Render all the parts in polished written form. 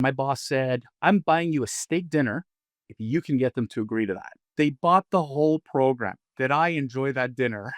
My boss said, I'm buying you a steak dinner if you can get them to agree to that. They bought the whole program. Did I enjoy that dinner?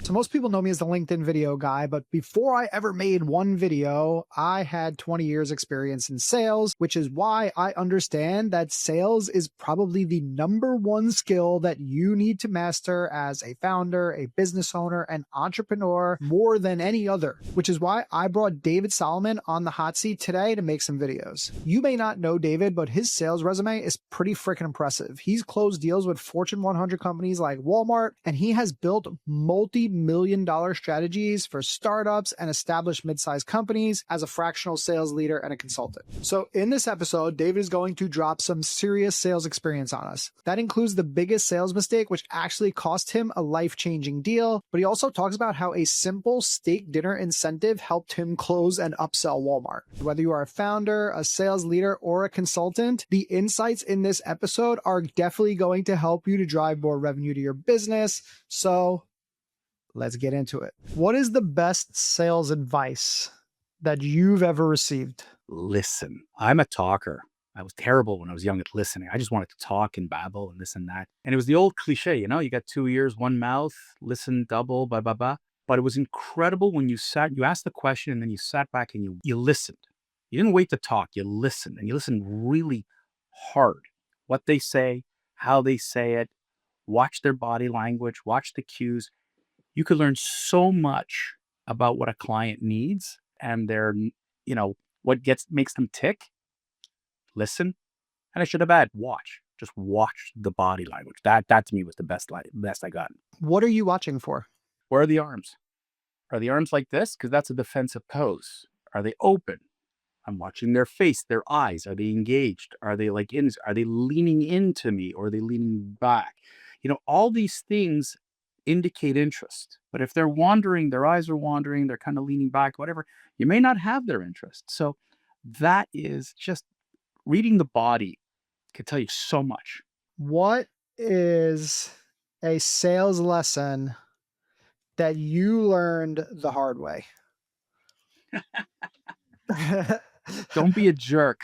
So most people know me as the LinkedIn video guy, but before I ever made one video, I had 20 years experience in sales, which is why I understand that sales is probably the number one skill that you need to master as a founder, a business owner, an entrepreneur more than any other, which is why I brought David Solomon on the hot seat today to make some videos. You may not know David, but his sales resume is pretty freaking impressive. He's closed deals with Fortune 100 companies like Walmart, and he has built multi-million-dollar strategies for startups and established mid-sized companies as a fractional sales leader and a consultant. So in this episode, David is going to drop some serious sales experience on us. That includes the biggest sales mistake, which actually cost him a life-changing deal, but he also talks about how a simple steak dinner incentive helped him close and upsell Walmart. Whether you are a founder, a sales leader, or a consultant, the insights in this episode are definitely going to help you to drive more revenue to your business. So let's get into it. What is the best sales advice that you've ever received? Listen, I'm a talker. I was terrible when I was young at listening. I just wanted to talk and babble and this and that. And it was the old cliche, you got 2 ears, one mouth, listen double, blah, blah, blah. But it was incredible when you asked the question and then you sat back and you listened. You didn't wait to talk. You listened, and you listened really hard. What they say, how they say it, watch their body language, watch the cues. You could learn so much about what a client needs and what makes them tick. Listen, and I should have added watch. Just watch the body language. That to me was the best I got. What are you watching for? Where are the arms? Are the arms like this? Because that's a defensive pose. Are they open? I'm watching their face, their eyes. Are they engaged? Are they are they leaning into me, or are they leaning back? All these things indicate interest. But if they're wandering, their eyes are wandering, they're kind of leaning back, whatever, you may not have their interest. So that is just reading the body can tell you so much. What is a sales lesson that you learned the hard way? Don't be a jerk.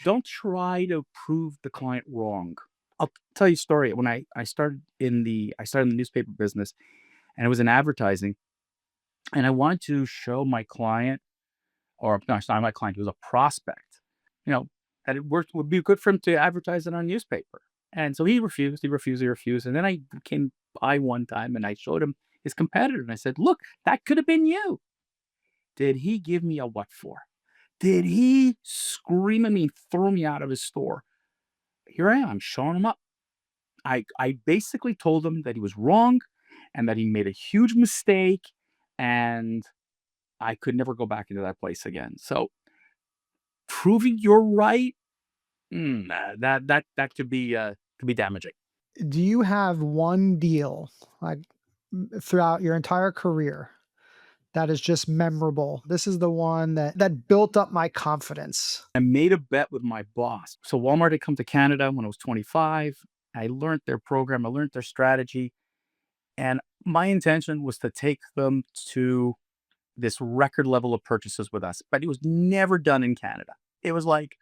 Don't try to prove the client wrong. I'll tell you a story. When I started I started in the newspaper business, and it was in advertising, and I wanted to show my client, or no, it's not my client, it was a prospect, you know, that would be good for him to advertise in our newspaper. And so he refused, he refused. And then I came by one time and I showed him his competitor and I said, look, that could have been you. Did he give me a what for? Did he scream at me and throw me out of his store? Here I am showing him up. I basically told him that he was wrong and that he made a huge mistake, and I could never go back into that place again. So proving you're right, that could be damaging. Do you have one deal like throughout your entire career that is just memorable? This is the one that built up my confidence. I made a bet with my boss. So Walmart had come to Canada when I was 25. I learned their program, I learned their strategy, and my intention was to take them to this record level of purchases with us, but it was never done in Canada. It was like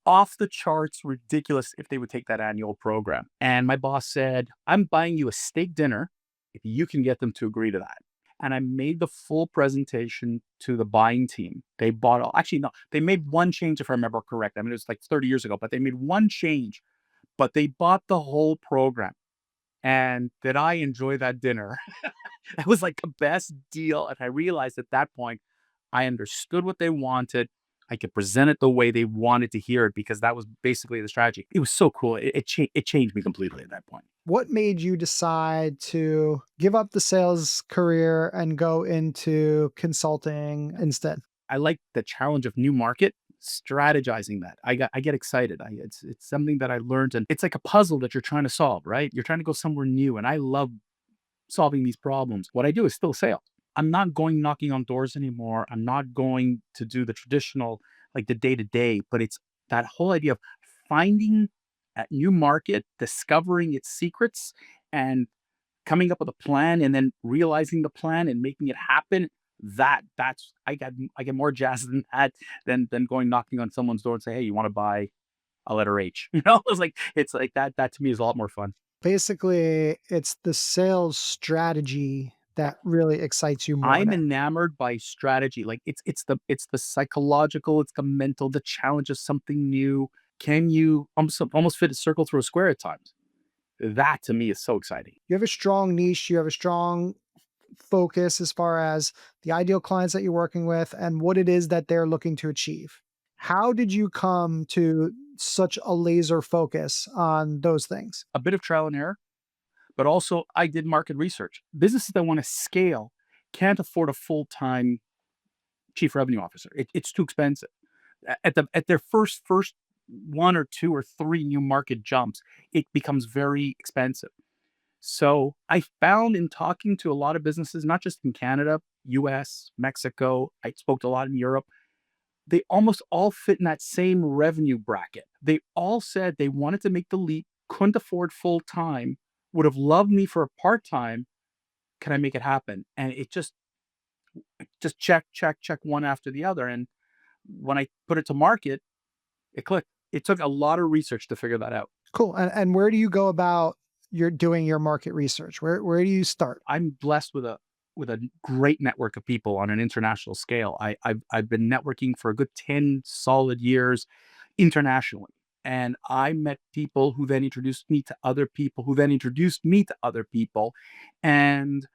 off the charts ridiculous if they would take that annual program. And my boss said, I'm buying you a steak dinner if you can get them to agree to that. And I made the full presentation to the buying team. They bought all, actually, no, they made one change if I remember correct. I mean, it was like 30 years ago, but they made one change, but they bought the whole program. And did I enjoy that dinner? That was like the best deal. And I realized at that point, I understood what they wanted. I could present it the way they wanted to hear it because that was basically the strategy. It was so cool. It changed me completely at that point. What made you decide to give up the sales career and go into consulting instead? I like the challenge of new market, strategizing that. I get excited. It's something that I learned, and it's like a puzzle that you're trying to solve, right? You're trying to go somewhere new, and I love solving these problems. What I do is still sales. I'm not going knocking on doors anymore. I'm not going to do the traditional, like the day to day, but it's that whole idea of finding a new market, discovering its secrets, and coming up with a plan and then realizing the plan and making it happen. I get more jazzed than that than going knocking on someone's door and say, "Hey, you wanna buy a letter H?" You know? It's like that to me is a lot more fun. Basically, it's the sales strategy that really excites you more I'm now. enamored by strategy. Like it's the psychological, it's the mental, the challenge of something new. Can you almost fit a circle through a square at times? That to me is so exciting. You have a strong niche, you have a strong focus as far as the ideal clients that you're working with and what it is that they're looking to achieve. How did you come to such a laser focus on those things? A bit of trial and error, but also I did market research. Businesses that want to scale can't afford a full-time chief revenue officer. It's too expensive. At their first one or two or three new market jumps, it becomes very expensive. So I found in talking to a lot of businesses, not just in Canada, US, Mexico, I spoke to a lot in Europe, they almost all fit in that same revenue bracket. They all said they wanted to make the leap, couldn't afford full time, would have loved me for a part time. Can I make it happen? And it just check, check, check one after the other. And when I put it to market, it clicked. It took a lot of research to figure that out. Cool. And where do you go about your doing your market research? Where do you start? I'm blessed with a great network of people on an international scale. I've been networking for a good 10 solid years internationally. And I met people who then introduced me to other people who then introduced me to other people. And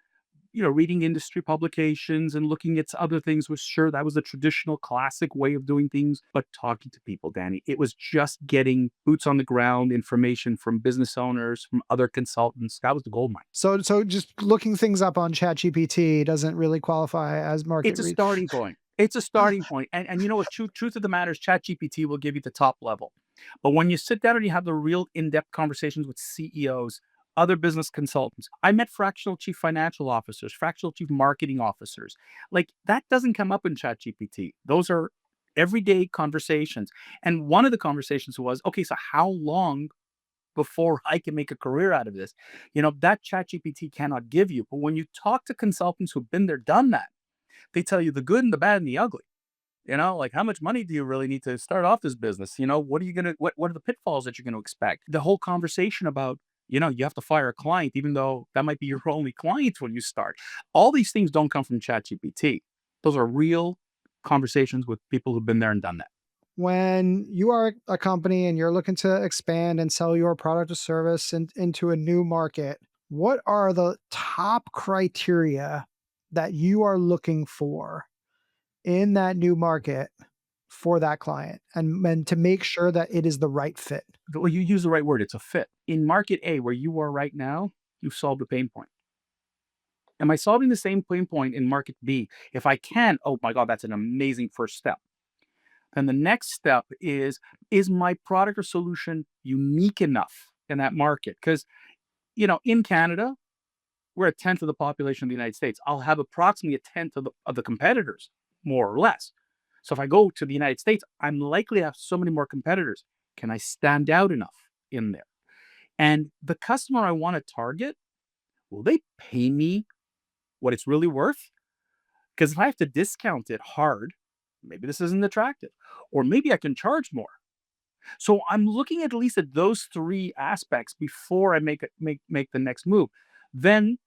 reading industry publications and looking at other things was sure that was a traditional classic way of doing things, but talking to people, Danny, it was just getting boots on the ground information from business owners, from other consultants. That was the gold mine. So just looking things up on ChatGPT doesn't really qualify as market It's a read. starting point. It's a starting point. And you know what? Truth of the matter is ChatGPT will give you the top level. But when you sit down and you have the real in-depth conversations with CEOs, other business consultants, I met fractional chief financial officers, fractional chief marketing officers. Like that doesn't come up in ChatGPT. Those are everyday conversations. And one of the conversations was, okay, so how long before I can make a career out of this? That ChatGPT cannot give you. But when you talk to consultants who've been there, done that, they tell you the good and the bad and the ugly. Like how much money do you really need to start off this business? What are you gonna what are the pitfalls that you're gonna expect? The whole conversation about, you have to fire a client, even though that might be your only client when you start. All these things don't come from ChatGPT. Those are real conversations with people who've been there and done that. When you are a company and you're looking to expand and sell your product or service into a new market, what are the top criteria that you are looking for in that new market for that client and to make sure that it is the right fit? Well, you use the right word. It's a fit. In market A, where you are right now, you've solved a pain point. Am I solving the same pain point in market B? If I can, oh my God, that's an amazing first step. Then the next step is my product or solution unique enough in that market? Because, in Canada, we're a tenth of the population of the United States. I'll have approximately a tenth of the competitors, more or less. So if I go to the United States, I'm likely to have so many more competitors. Can I stand out enough in there? And the customer I want to target, will they pay me what it's really worth? Because if I have to discount it hard, maybe this isn't attractive. Or maybe I can charge more. So I'm looking at least at those three aspects before I make the next move. Then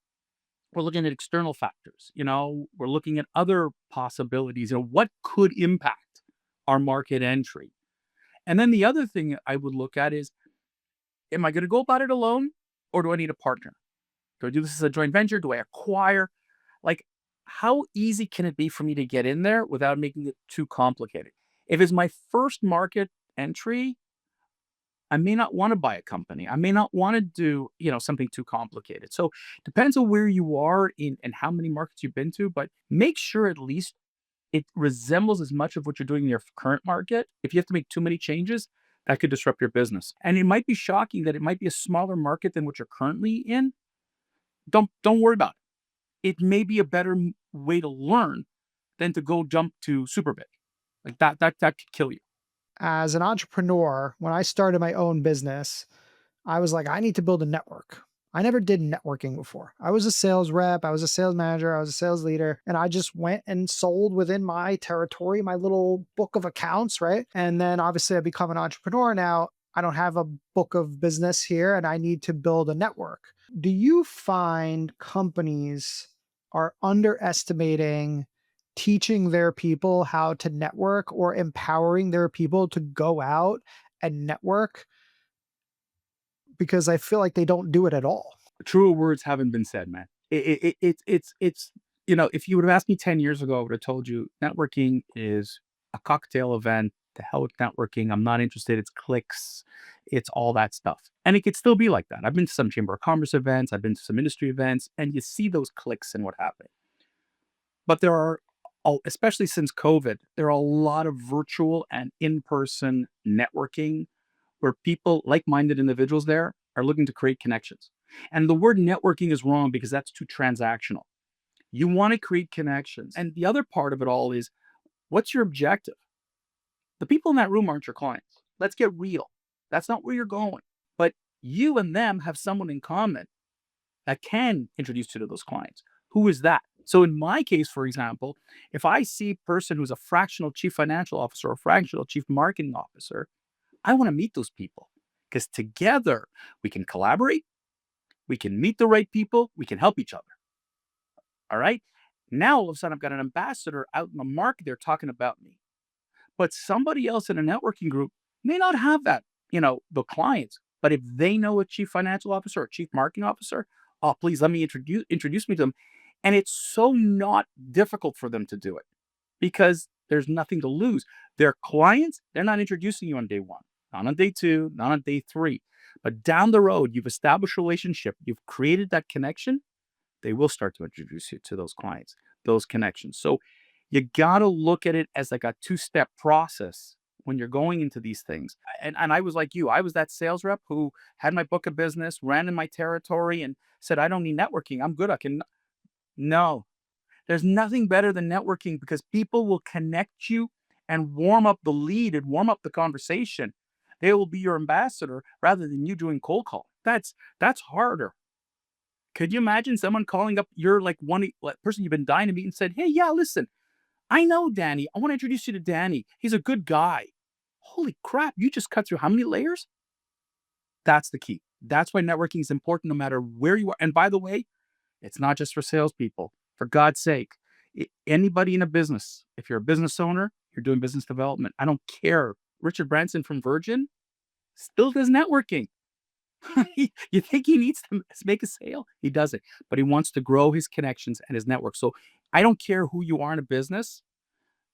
we're looking at external factors. We're looking at other possibilities. What could impact our market entry? And then the other thing I would look at is, am I going to go about it alone, or do I need a partner? Do I do this as a joint venture? Do I acquire? Like, how easy can it be for me to get in there without making it too complicated? If it's my first market entry, I may not want to buy a company. I may not want to do, something too complicated. So depends on where you are in and how many markets you've been to, but make sure at least it resembles as much of what you're doing in your current market. If you have to make too many changes, that could disrupt your business. And it might be shocking that it might be a smaller market than what you're currently in. Don't worry about it. It may be a better way to learn than to go jump to super big. Like that could kill you. As an entrepreneur, when I started my own business, I was like, I need to build a network. I never did networking before. I was a sales rep, I was a sales manager, I was a sales leader, and I just went and sold within my territory, my little book of accounts, right? And then obviously I become an entrepreneur now. I don't have a book of business here and I need to build a network. Do you find companies are underestimating teaching their people how to network or empowering their people to go out and network? Because I feel like they don't do it at all. Truer words haven't been said, man. It's if you would have asked me 10 years ago, I would have told you networking is a cocktail event. The hell with networking. I'm not interested. It's clicks. It's all that stuff. And it could still be like that. I've been to some chamber of commerce events. I've been to some industry events, and you see those clicks and what happened. But there are, especially since COVID, there are a lot of virtual and in-person networking where people, like-minded individuals there, are looking to create connections. And the word networking is wrong because that's too transactional. You want to create connections. And the other part of it all is, what's your objective? The people in that room aren't your clients. Let's get real. That's not where you're going. But you and them have someone in common that can introduce you to those clients. Who is that? So in my case, for example, if I see a person who's a fractional chief financial officer or fractional chief marketing officer, I want to meet those people because together we can collaborate, we can meet the right people, we can help each other. All right. Now all of a sudden I've got an ambassador out in the market there talking about me. But somebody else in a networking group may not have that, the clients. But if they know a chief financial officer or chief marketing officer, oh, please let me introduce me to them. And it's so not difficult for them to do it because there's nothing to lose. Their clients, they're not introducing you on day one, not on day two, not on day three. But down the road, you've established a relationship, you've created that connection, they will start to introduce you to those clients, those connections. So you got to look at it as like a two-step process when you're going into these things. And I was like you, I was that sales rep who had my book of business, ran in my territory, and said, I don't need networking. I'm good. I can. No, there's nothing better than networking because people will connect you and warm up the lead and warm up the conversation. They will be your ambassador rather than you doing cold call. That's harder. Could you imagine someone calling up your like one like, person you've been dying to meet and said, "Hey, yeah, listen, I know Danny. I want to introduce you to Danny. He's a good guy." Holy crap! You just cut through how many layers? That's the key. That's why networking is important no matter where you are. And by the way, it's not just for salespeople. For God's sake, anybody in a business, if you're a business owner, you're doing business development. I don't care. Richard Branson from Virgin still does networking. You think he needs to make a sale? He doesn't, but he wants to grow his connections and his network. So I don't care who you are in a business.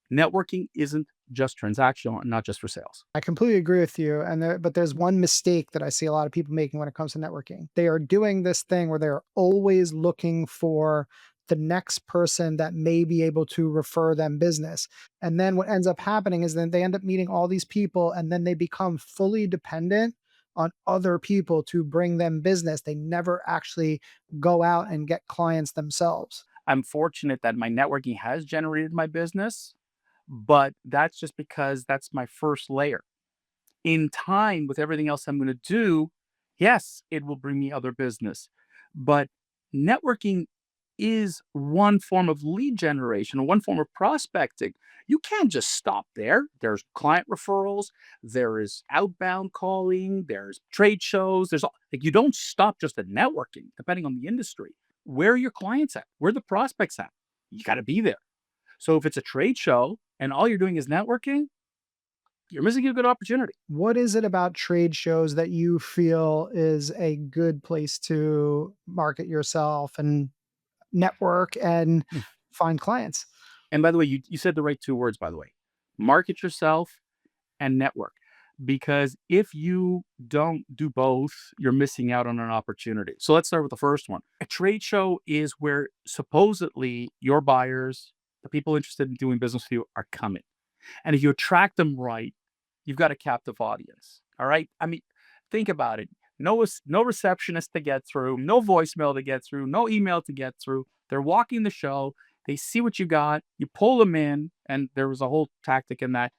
Networking isn't just transactional and not just for sales. I completely agree with you. But there's one mistake that I see a lot of people making when it comes to networking. They are doing this thing where they're always looking for the next person that may be able to refer them business. And then what ends up happening is then they end up meeting all these people and then they become fully dependent on other people to bring them business. They never actually go out and get clients themselves. I'm fortunate that my networking has generated my business, but that's just because that's my first layer. In time, with everything else I'm going to do, yes, it will bring me other business. But networking is one form of lead generation or one form of prospecting. You can't just stop there. There's client referrals, there is outbound calling, there's trade shows, like you don't stop just at networking, depending on the industry. Where are your clients at? Where are the prospects at? You got to be there. So if it's a trade show and all you're doing is networking, you're missing a good opportunity. What is it about trade shows that you feel is a good place to market yourself and network and find clients? And by the way, you said the right two words, by the way, market yourself and network. Because if you don't do both, you're missing out on an opportunity. So let's start with the first one. A trade show is where supposedly your buyers, the people interested in doing business with you, are coming. And if you attract them right, you've got a captive audience. All right. I mean, think about it. No receptionist to get through, no voicemail to get through, no email to get through. They're walking the show. They see what you got. You pull them in, and there was a whole tactic in that.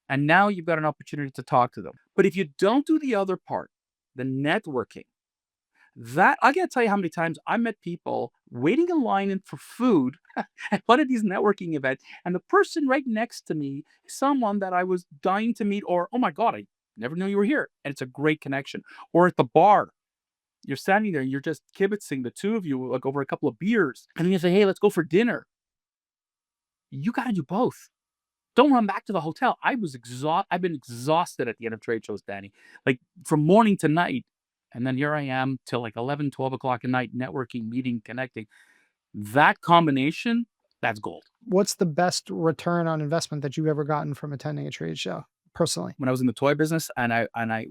And now you've got an opportunity to talk to them. But if you don't do the other part, the networking, That I can't tell you how many times I met people waiting in line for food at one of these networking events, and the person right next to me is someone that I was dying to meet, or oh my god, I never knew you were here, and it's a great connection. Or at the bar, you're standing there, and you're just kibitzing the two of you like over a couple of beers, and then you say, "Hey, let's go for dinner." You got to do both. Don't run back to the hotel. I've been exhausted at the end of trade shows, Danny, like from morning to night. And then here I am till like 11, 12 o'clock at night, networking, meeting, connecting. That combination, that's gold. What's the best return on investment that you've ever gotten from attending a trade show personally? When I was in the toy business and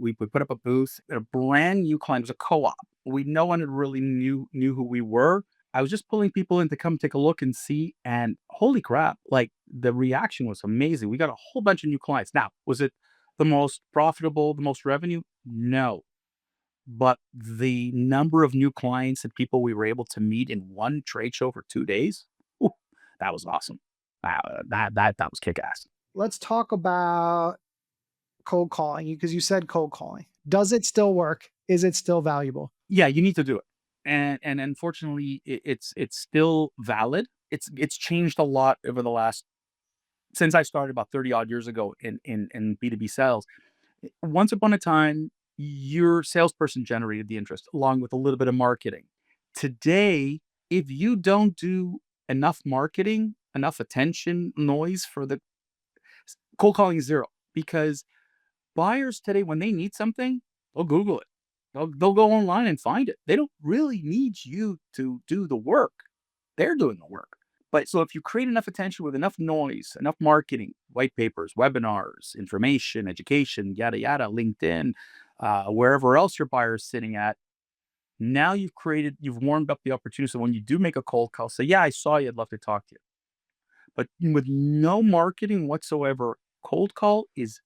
we put up a booth at a brand new client, it was a co-op. No one had really knew who we were. I was just pulling people in to come take a look and see, and holy crap, like the reaction was amazing. We got a whole bunch of new clients. Now, was it the most profitable, the most revenue? No. But the number of new clients and people we were able to meet in one trade show for 2 days, ooh, that was awesome. That was kick ass. Let's talk about cold calling because you said cold calling. Does it still work? Is it still valuable? Yeah, you need to do it. And unfortunately, it's still valid. It's changed a lot over the last since I started about 30 odd years ago in B2B sales. Once upon a time, your salesperson generated the interest along with a little bit of marketing. Today, if you don't do enough marketing, enough attention, noise for the cold calling is zero, because buyers today, when they need something, they'll Google it. They'll go online and find it. They don't really need you to do the work. They're doing the work. But so if you create enough attention with enough noise, enough marketing, white papers, webinars, information, education, yada yada, LinkedIn, wherever else your buyer is sitting at, now you've warmed up the opportunity. So when you do make a cold call, say, "Yeah, I saw you. I'd love to talk to you." But with no marketing whatsoever, cold call is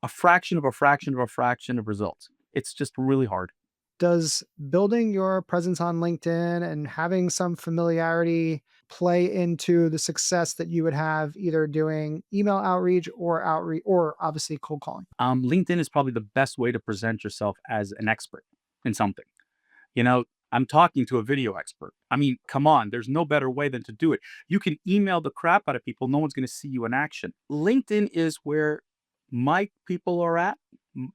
a fraction of a fraction of a fraction of results. It's just really hard. Does building your presence on LinkedIn and having some familiarity play into the success that you would have either doing email outreach or obviously cold calling? LinkedIn is probably the best way to present yourself as an expert in something. You know, I'm talking to a video expert. I mean, come on, there's no better way than to do it. You can email the crap out of people, no one's going to see you in action. LinkedIn is where my people are at,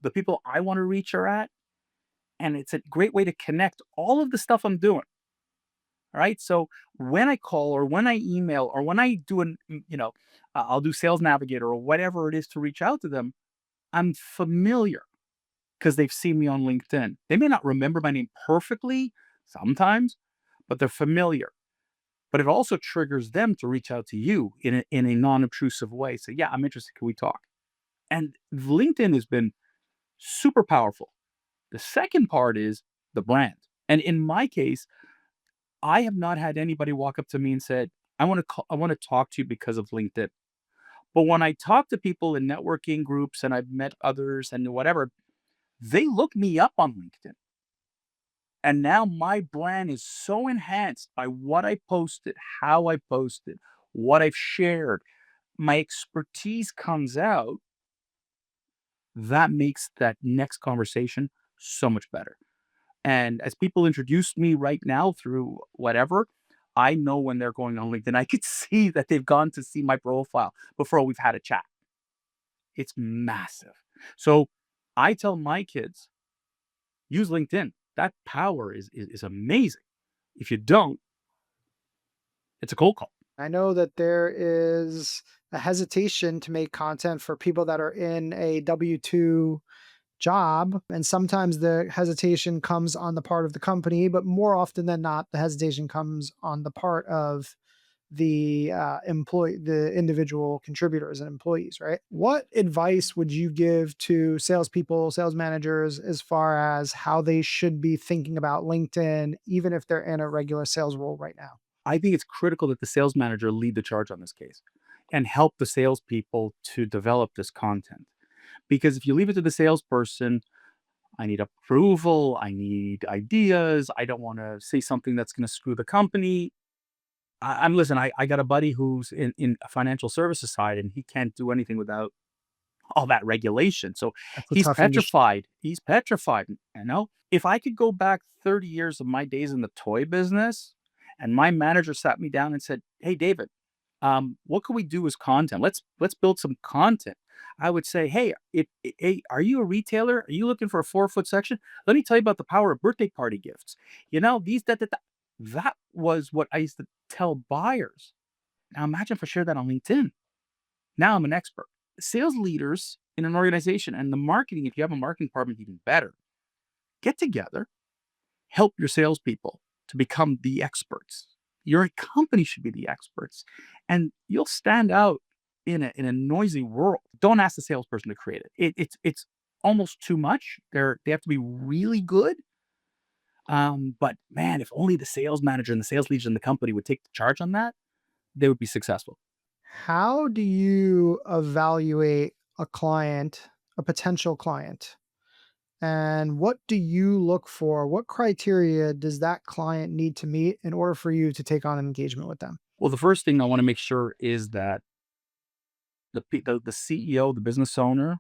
the people I want to reach are at, and it's a great way to connect all of the stuff I'm doing. All right. So when I call or when I email or when I do I'll do Sales Navigator or whatever it is to reach out to them, I'm familiar because they've seen me on LinkedIn. They may not remember my name perfectly sometimes, but they're familiar. But it also triggers them to reach out to you in a non-obtrusive way. Say, yeah, I'm interested. Can we talk? And LinkedIn has been super powerful. The second part is the brand. And in my case, I have not had anybody walk up to me and said, I want to talk to you because of LinkedIn. But when I talk to people in networking groups and I've met others and whatever, they look me up on LinkedIn. And now my brand is so enhanced by what I posted, how I posted, what I've shared. My expertise comes out. That makes that next conversation so much better. And as people introduce me right now through whatever, I know when they're going on LinkedIn, I could see that they've gone to see my profile before we've had a chat. It's massive. So I tell my kids, use LinkedIn. That power is amazing. If you don't, it's a cold call. I know that there is a hesitation to make content for people that are in a W 2 job. And sometimes the hesitation comes on the part of the company, but more often than not, the hesitation comes on the part of the individual contributors and employees, right? What advice would you give to salespeople, sales managers, as far as how they should be thinking about LinkedIn, even if they're in a regular sales role right now? I think it's critical that the sales manager lead the charge on this case and help the salespeople to develop this content. Because if you leave it to the salesperson, I need approval, I need ideas, I don't want to say something that's going to screw the company. I got a buddy who's in a financial services side and he can't do anything without all that regulation. So That's a he's tough industry. petrified. He's petrified. You know, if I could go back 30 years of my days in the toy business, and my manager sat me down and said, "Hey, David, what can we do as content? Let's build some content." I would say, "Hey, hey, are you a retailer? Are you looking for a 4 foot section? Let me tell you about the power of birthday party gifts. You know, these that." That was what I used to tell buyers. Now imagine if I shared that on LinkedIn. Now I'm an expert. Sales leaders in an organization and the marketing, if you have a marketing department, even better, get together, help your salespeople to become the experts. Your company should be the experts, and you'll stand out in a noisy world. Don't ask the salesperson to create it. It's almost too much. They have to be really good. But man, if only the sales manager and the sales leaders in the company would take the charge on that, they would be successful. How do you evaluate a client, a potential client? And what do you look for? What criteria does that client need to meet in order for you to take on an engagement with them? Well, the first thing I want to make sure is that the CEO, the business owner,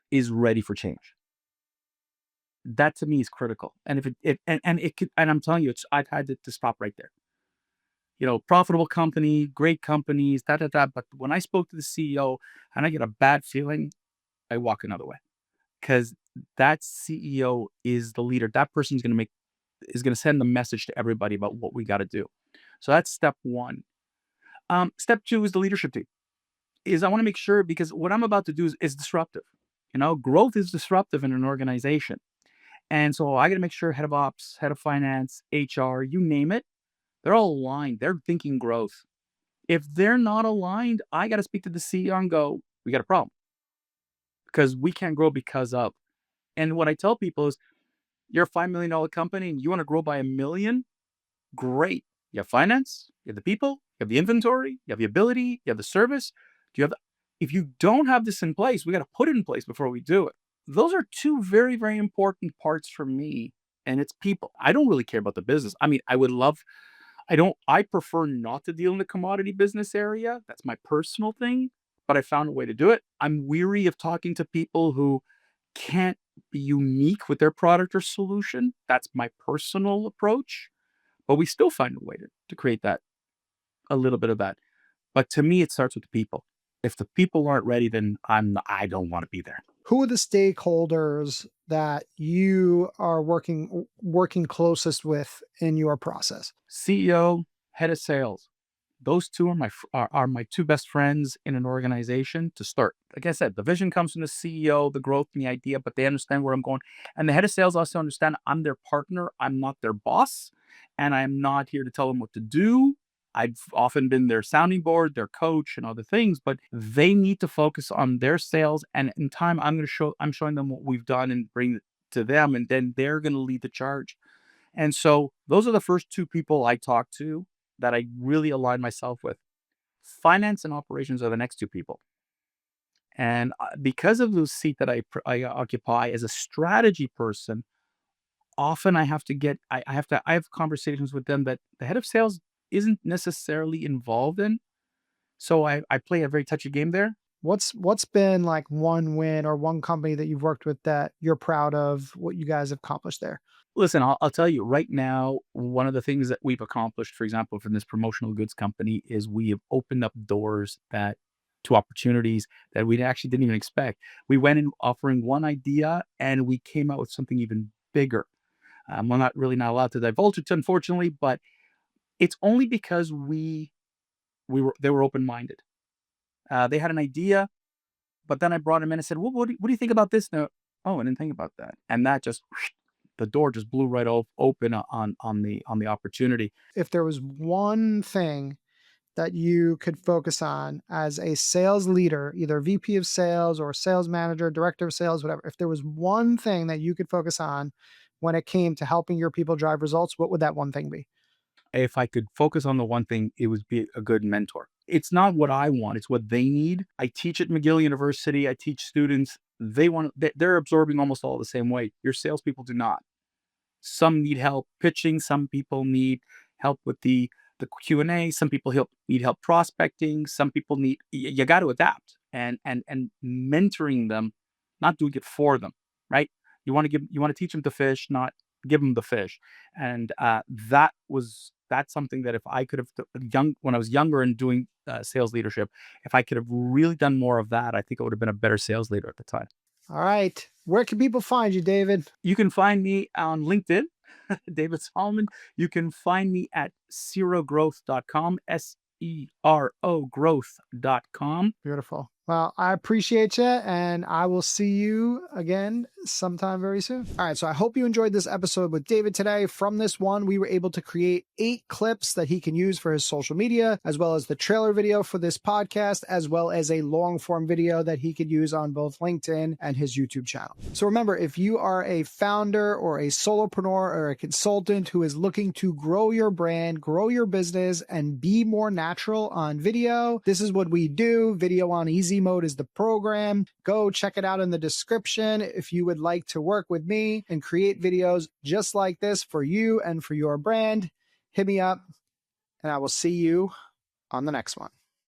is ready for change. That to me is critical. And if it and it could, and I'm telling you, I've had to stop right there. You know, profitable company, great companies, da da da. But when I spoke to the CEO and I get a bad feeling, I walk another way because that CEO is the leader. That person's going to make is going to send the message to everybody about what we got to do. So that's step one. Step two is the leadership team. Is I want to make sure because what I'm about to do is disruptive. You know, growth is disruptive in an organization. And so I got to make sure head of ops, head of finance, HR, you name it, they're all aligned. They're thinking growth. If they're not aligned, I got to speak to the CEO and go, we got a problem because we can't grow because of. And what I tell people is, you're a $5 million company and you want to grow by 1 million. Great. You have finance, you have the people, you have the inventory, you have the ability, you have the service. Do you have the, if you don't have this in place, we got to put it in place before we do it. Those are two very, very important parts for me. And it's people. I don't really care about the business. I mean, I prefer not to deal in the commodity business area. That's my personal thing, but I found a way to do it. I'm weary of talking to people who can't be unique with their product or solution. That's my personal approach, but we still find a way to create that a little bit of that. But to me, it starts with the people. If the people aren't ready, then I don't want to be there. Who are the stakeholders that you are working closest with in your process? CEO, head of sales. Those two are are my two best friends in an organization to start. Like I said, the vision comes from the CEO, the growth and the idea, but they understand where I'm going. And the head of sales also understand I'm their partner. I'm not their boss, and I'm not here to tell them what to do. I've often been their sounding board, their coach, and other things, but they need to focus on their sales. And in time, I'm showing them what we've done and bring it to them, and then they're going to lead the charge. And so those are the first two people I talk to that I really align myself with. Finance and operations are the next two people. And because of the seat that I occupy as a strategy person, often I have conversations with them that the head of sales isn't necessarily involved in. So I play a very touchy game there. What's been like one win or one company that you've worked with that you're proud of what you guys have accomplished there? Listen, I'll tell you right now, one of the things that we've accomplished, for example, from this promotional goods company, is we have opened up doors that to opportunities that we actually didn't even expect. We went in offering one idea and we came out with something even bigger. We're not allowed to divulge it, unfortunately, but it's only because they were open minded. They had an idea, but then I brought them in and said, "Well, what do you think about this?" No, oh, I didn't think about that, and that just the door just blew right open on the opportunity. If there was one thing that you could focus on as a sales leader, either VP of sales or sales manager, director of sales, whatever, if there was one thing that you could focus on when it came to helping your people drive results, what would that one thing be? If I could focus on the one thing, it would be a good mentor. It's not what I want; it's what they need. I teach at McGill University. I teach students. They're absorbing almost all the same way. Your salespeople do not. Some need help pitching. Some people need help with the Q&A. Some people need help prospecting. Some people need you got to adapt. and mentoring them, not doing it for them, right? You want to teach them to fish, not give them the fish. And that's something that if I could have young when I was younger and doing sales leadership, if I could have really done more of that, I think I would have been a better sales leader at the time. All right. Where can people find you, David? You can find me on LinkedIn, David Solomon. You can find me at serogrowth.com, SERO growth.com. Beautiful. Well, I appreciate you, and I will see you again sometime very soon. All right, so I hope you enjoyed this episode with David today. From this one, we were able to create 8 clips that he can use for his social media, as well as the trailer video for this podcast, as well as a long form video that he could use on both LinkedIn and his YouTube channel. So remember, if you are a founder or a solopreneur or a consultant who is looking to grow your brand, grow your business, and be more natural on video, this is what we do. Video on Easy Mode is the program. Go check it out in the description if you would like to work with me and create videos just like this for you and for your brand. Hit me up, and I will see you on the next one.